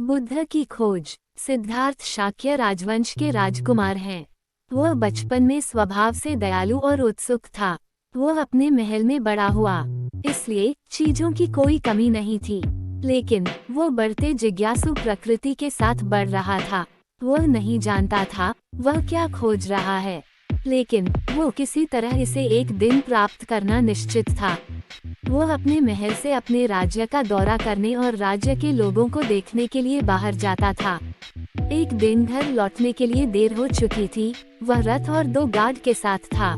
बुद्ध की खोज। सिद्धार्थ शाक्य राजवंश के राजकुमार हैं। वह बचपन में स्वभाव से दयालु और उत्सुक था। वह अपने महल में बड़ा हुआ, इसलिए चीजों की कोई कमी नहीं थी। लेकिन वो बढ़ते जिज्ञासु प्रकृति के साथ बढ़ रहा था। वह नहीं जानता था वह क्या खोज रहा है, लेकिन वो किसी तरह इसे एक दिन प्राप्त करना निश्चित था। वह अपने महल से अपने राज्य का दौरा करने और राज्य के लोगों को देखने के लिए बाहर जाता था। एक दिन घर लौटने के लिए देर हो चुकी थी। वह रथ और 2 गार्ड के साथ था।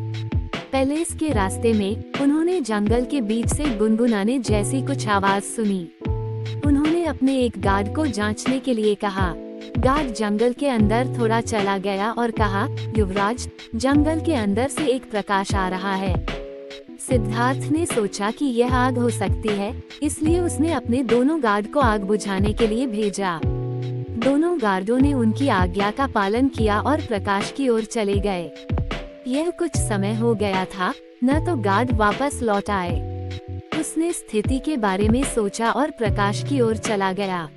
पैलेस के रास्ते में उन्होंने जंगल के बीच से गुनगुनाने जैसी कुछ आवाज सुनी। उन्होंने अपने एक गार्ड को जांचने के लिए कहा। गार्ड जंगल के अंदर थोड़ा चला गया और कहा, युवराज, जंगल के अंदर से एक प्रकाश आ रहा है। सिद्धार्थ ने सोचा कि यह आग हो सकती है, इसलिए उसने अपने दोनों गार्ड को आग बुझाने के लिए भेजा। दोनों गार्डों ने उनकी आज्ञा का पालन किया और प्रकाश की ओर चले गए। यह कुछ समय हो गया था, न तो गार्ड वापस लौट आए। उसने स्थिति के बारे में सोचा और प्रकाश की ओर चला गया।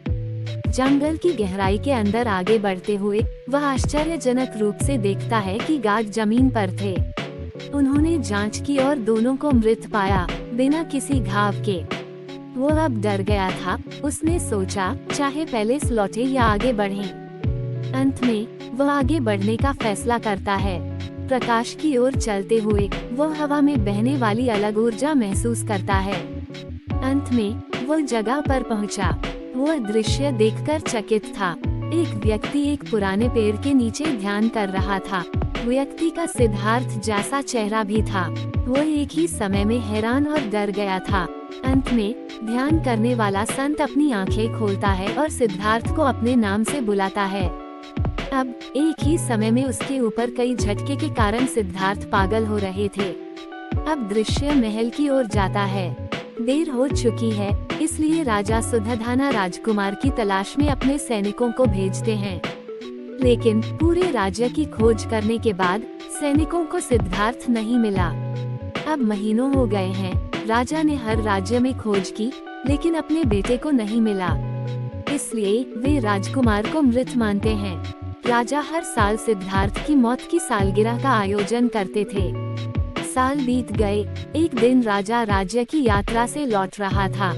जंगल की गहराई के अंदर आगे बढ़ते हुए वह आश्चर्यजनक रूप से देखता है कि गार्ड जमीन पर थे। उन्होंने जांच की और दोनों को मृत पाया, बिना किसी घाव के। वो अब डर गया था। उसने सोचा, चाहे पैलेस लौटे या आगे बढ़ें। अंत में वह आगे बढ़ने का फैसला करता है। प्रकाश की ओर चलते हुए वह हवा में बहने वाली अलग ऊर्जा महसूस करता है। अंत में वह जगह पर पहुंचा। वह दृश्य देखकर चकित था। एक व्यक्ति एक पुराने पेड़ के नीचे ध्यान कर रहा था। व्यक्ति का सिद्धार्थ जैसा चेहरा भी था। वह एक ही समय में हैरान और डर गया था। अंत में ध्यान करने वाला संत अपनी आंखें खोलता है और सिद्धार्थ को अपने नाम से बुलाता है। अब एक ही समय में उसके ऊपर कई झटके के कारण सिद्धार्थ पागल हो रहे थे। अब दृश्य महल की ओर जाता है। देर हो चुकी है, इसलिए राजा सुद्धधाना राजकुमार की तलाश में अपने सैनिकों को भेजते हैं। लेकिन पूरे राज्य की खोज करने के बाद सैनिकों को सिद्धार्थ नहीं मिला। अब महीनों हो गए हैं। राजा ने हर राज्य में खोज की, लेकिन अपने बेटे को नहीं मिला। इसलिए वे राजकुमार को मृत मानते हैं। राजा हर साल सिद्धार्थ की मौत की सालगिरह का आयोजन करते थे। साल बीत गए। एक दिन राजा राज्य की यात्रा से लौट रहा था।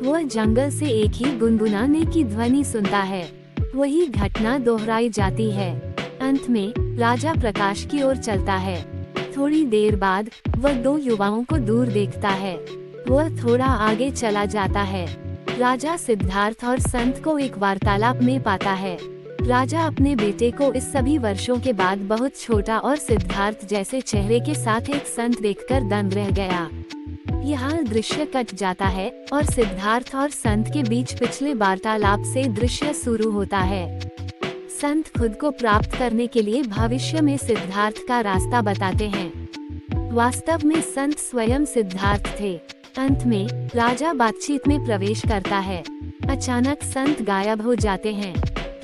वह जंगल से एक ही गुनगुनाने की ध्वनि सुनता है। वही घटना दोहराई जाती है। अंत में राजा प्रकाश की ओर चलता है। थोड़ी देर बाद वह 2 युवाओं को दूर देखता है। वह थोड़ा आगे चला जाता है। राजा सिद्धार्थ और संत को एक वार्तालाप में पाता है। राजा अपने बेटे को इस सभी वर्षों के बाद बहुत छोटा और सिद्धार्थ जैसे चेहरे के साथ एक संत देखकर दंग रह गया। यहाँ दृश्य कट जाता है और सिद्धार्थ और संत के बीच पिछले वार्तालाप से दृश्य शुरू होता है। संत खुद को प्राप्त करने के लिए भविष्य में सिद्धार्थ का रास्ता बताते हैं। वास्तव में संत स्वयं सिद्धार्थ थे। अंत में राजा बातचीत में प्रवेश करता है। अचानक संत गायब हो जाते हैं।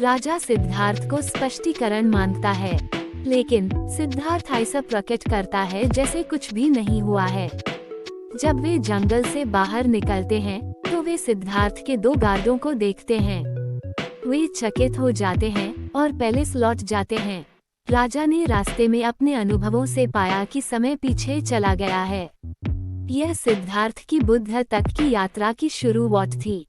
राजा सिद्धार्थ को स्पष्टीकरण मांगता है, लेकिन सिद्धार्थ ऐसा प्रकट करता है जैसे कुछ भी नहीं हुआ है। जब वे जंगल से बाहर निकलते हैं तो वे सिद्धार्थ के 2 गार्डों को देखते हैं। वे चकित हो जाते हैं और पैलेस लौट जाते हैं। राजा ने रास्ते में अपने अनुभवों से पाया कि समय पीछे चला गया है। यह सिद्धार्थ की बुद्ध तक की यात्रा की शुरुआत थी।